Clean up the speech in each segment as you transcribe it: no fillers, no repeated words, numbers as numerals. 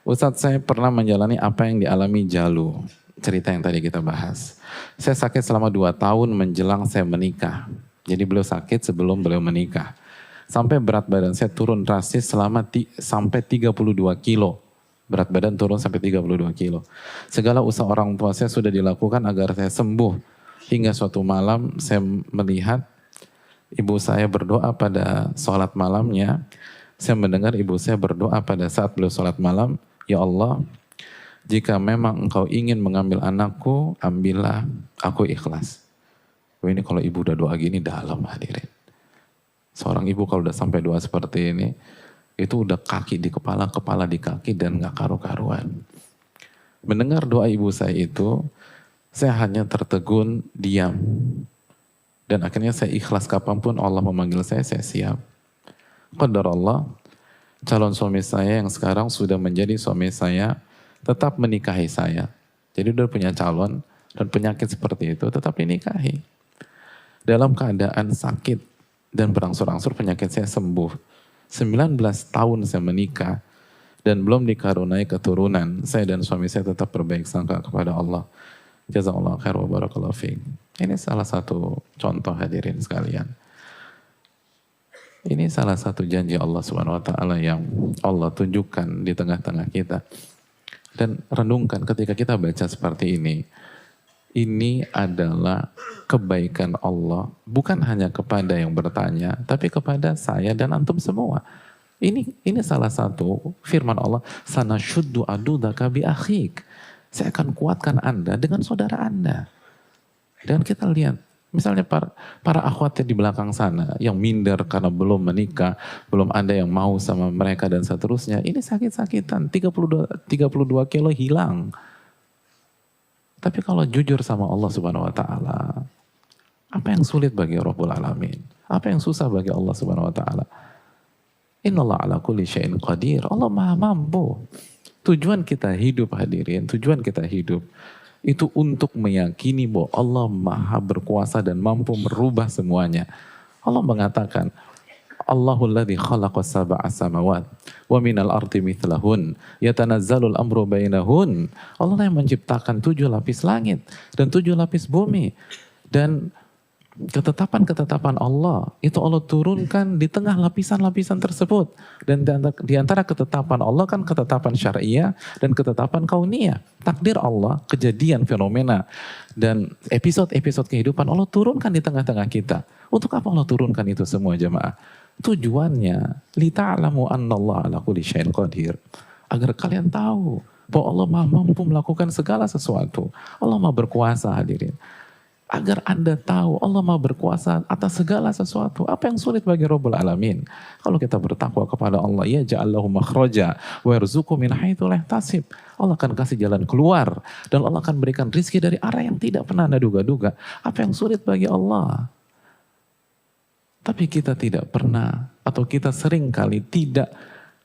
Ustadz, saya pernah menjalani apa yang dialami Jalu. Cerita yang tadi kita bahas. Saya sakit selama 2 tahun menjelang saya menikah. Jadi beliau sakit sebelum beliau menikah. Sampai berat badan saya turun drastis sampai 32 kilo. Berat badan turun sampai 32 kilo. Segala usaha orang tua saya sudah dilakukan agar saya sembuh. Hingga suatu malam saya melihat ibu saya berdoa pada sholat malamnya. Saya mendengar ibu saya berdoa pada saat beliau sholat malam. Ya Allah, jika memang engkau ingin mengambil anakku, ambillah, aku ikhlas. Ini kalau ibu udah doa gini dalam, hadirin. Seorang ibu kalau udah sampai doa seperti ini, itu udah kaki di kepala, kepala di kaki, dan gak karu-karuan. Mendengar doa ibu saya itu, saya hanya tertegun, diam. Dan akhirnya saya ikhlas kapanpun Allah memanggil saya siap. Qadar Allah, calon suami saya yang sekarang sudah menjadi suami saya, tetap menikahi saya. Jadi udah punya calon, dan penyakit seperti itu tetap dinikahi. Dalam keadaan sakit, dan berangsur-angsur penyakit saya sembuh. 19 tahun saya menikah dan belum dikaruniai keturunan. Saya dan suami saya tetap berbaik sangka kepada Allah. Jazakallahu khair wa barakallahu fiik. Ini salah satu contoh, hadirin sekalian. Ini salah satu janji Allah Subhanahu wa taala yang Allah tunjukkan di tengah-tengah kita. Dan renungkan ketika kita baca seperti ini. Ini adalah kebaikan Allah, bukan hanya kepada yang bertanya, tapi kepada saya dan antum semua. Ini salah satu firman Allah, sanashuddu adudaka bi akhik. Saya akan kuatkan Anda dengan saudara Anda. Dan kita lihat, misalnya para akhwat di belakang sana, yang minder karena belum menikah, belum ada yang mau sama mereka dan seterusnya, ini sakit-sakitan, 32 kilo hilang. Tapi kalau jujur sama Allah Subhanahu wa taala, apa yang sulit bagi Rabbul Alamin? Apa yang susah bagi Allah Subhanahu wa taala? Innallaha ala kulli syai'in qadir. Allah Maha mampu. Tujuan kita hidup, hadirin, tujuan kita hidup itu untuk meyakini bahwa Allah Maha berkuasa dan mampu merubah semuanya. Allah mengatakan, Allahul ladzi khalaqa sab'a samawat wa minal ardi mithlahun yatanazzalul amru bainahun. Allah yang menciptakan 7 lapis langit dan 7 lapis bumi. Dan ketetapan-ketetapan Allah itu Allah turunkan di tengah lapisan-lapisan tersebut. Dan di antara ketetapan Allah kan ketetapan syariah dan ketetapan kauniyah. Takdir Allah, kejadian, fenomena dan episode-episode kehidupan Allah turunkan di tengah-tengah kita. Untuk apa Allah turunkan itu semua, jemaah? Tujuannya lita'lamu annallaha ala kulli syai'in qadir. Agar kalian tahu bahwa Allah Maha mampu melakukan segala sesuatu. Allah Maha berkuasa, hadirin. Agar Anda tahu Allah Maha berkuasa atas segala sesuatu. Apa yang sulit bagi Rabbul Alamin? Kalau kita bertakwa kepada Allah, ya ja'allahu makhraja wa yarzuqhu min haitsu la yahtasib. Allah akan kasih jalan keluar dan Allah akan berikan rizki dari arah yang tidak pernah Anda duga-duga. Apa yang sulit bagi Allah? Tapi kita tidak pernah atau kita sering kali tidak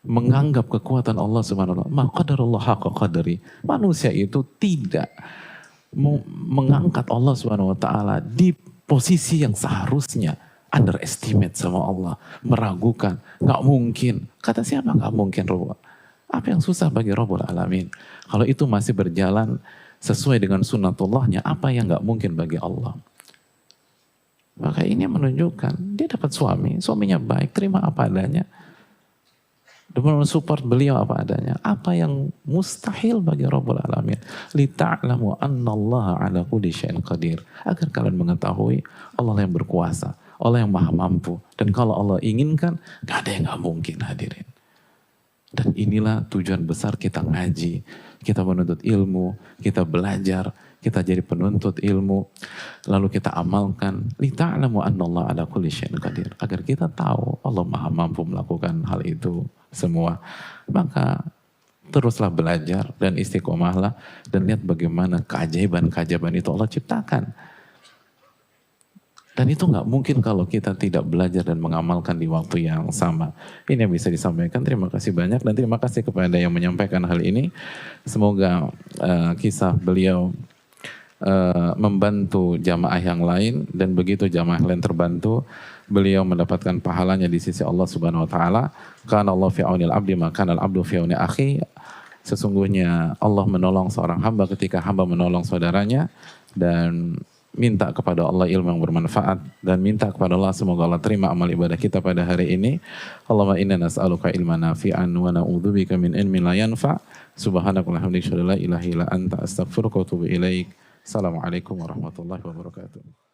menganggap kekuatan Allah Subhanahu wa taala. Ma qadarullah haqqa qadari. Manusia itu tidak mengangkat Allah Subhanahu wa taala di posisi yang seharusnya. Underestimate sama Allah, meragukan, nggak mungkin. Kata siapa nggak mungkin, Rabb? Apa yang susah bagi Rabbul Alamin? Kalau itu masih berjalan sesuai dengan sunnatullahnya, apa yang nggak mungkin bagi Allah? Maka ini menunjukkan dia dapat suami, suaminya baik, terima apa adanya. Dan mensupport beliau apa adanya. Apa yang mustahil bagi Rabbul Alamin. Lita'lamu annallaha ala kulli syai'in qadir. Agar kalian mengetahui Allah yang berkuasa, Allah yang maha mampu. Dan kalau Allah inginkan, gak ada yang gak mungkin, hadirin. Dan inilah tujuan besar kita ngaji. Kita menuntut ilmu, kita belajar, kita jadi penuntut ilmu, lalu kita amalkan. Lita'lamu annallaha ala kulli syai'in qadir. Agar kita tahu Allah Maha mampu melakukan hal itu semua. Maka teruslah belajar dan istiqomahlah dan lihat bagaimana keajaiban-keajaiban itu Allah ciptakan. Dan itu nggak mungkin kalau kita tidak belajar dan mengamalkan di waktu yang sama. Ini yang bisa disampaikan. Terima kasih banyak dan terima kasih kepada yang menyampaikan hal ini. Semoga kisah beliau membantu jamaah yang lain dan begitu jamaah lain terbantu, beliau mendapatkan pahalanya di sisi Allah Subhanahu wa taala. Kana Allah fi aunil abdi maka al abdu fi auni akhi. Sesungguhnya Allah menolong seorang hamba ketika hamba menolong saudaranya, dan minta kepada Allah ilmu yang bermanfaat, dan minta kepada Allah semoga Allah terima amal ibadah kita pada hari ini. Allahumma inna nas'aluka ilman nafi'an wa na'udzubika min ilmin la yanfa'. Subhanakallahumma wa bihamdika la ilaha illa anta astaghfiruka wa atubu ilaik. Assalamualaikum warahmatullahi wabarakatuh.